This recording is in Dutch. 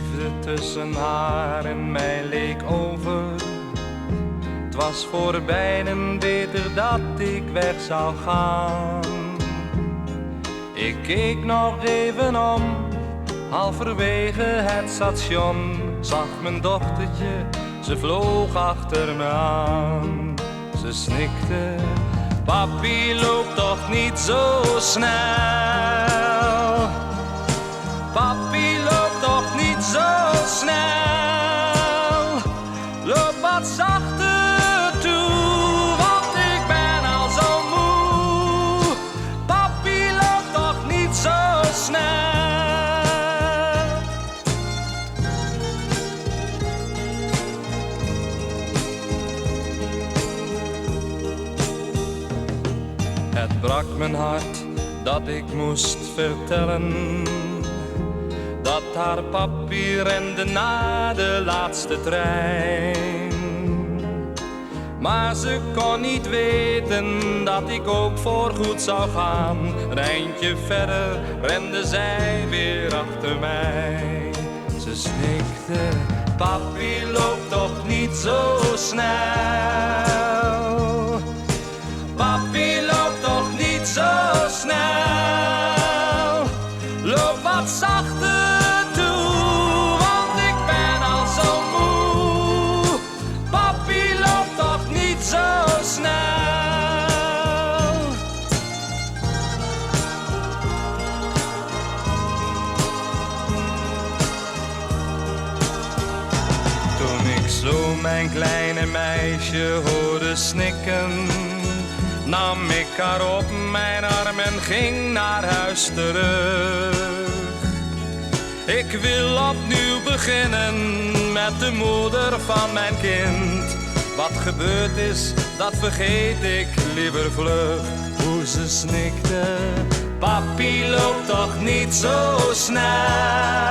liefde tussen haar en mij leek over. Het was voor beiden beter dat ik weg zou gaan. Ik keek nog even om, halverwege het station. Zag mijn dochtertje, ze vloog achter me aan. Ze snikte, papi loopt toch niet zo snel. Papi loopt toch niet zo snel. Loop wat zachter toe, want ik ben al zo moe. Papi loopt toch niet zo snel. Het brak mijn hart dat ik moest vertellen dat haar papi rende na de laatste trein. Maar ze kon niet weten dat ik ook voorgoed zou gaan. Een eindje verder rende zij weer achter mij. Ze snikte, papi loopt toch niet zo snel. Papi loopt toch niet zo snel. Loop wat zachter toe, want ik ben al zo moe. Papi loopt toch niet zo snel. Toen ik zo mijn kleine meisje hoorde snikken, nam ik haar op mijn arm en ging naar huis terug. Ik wil opnieuw beginnen met de moeder van mijn kind. Wat gebeurd is, dat vergeet ik liever vlug. Hoe ze snikte, papi loopt toch niet zo snel.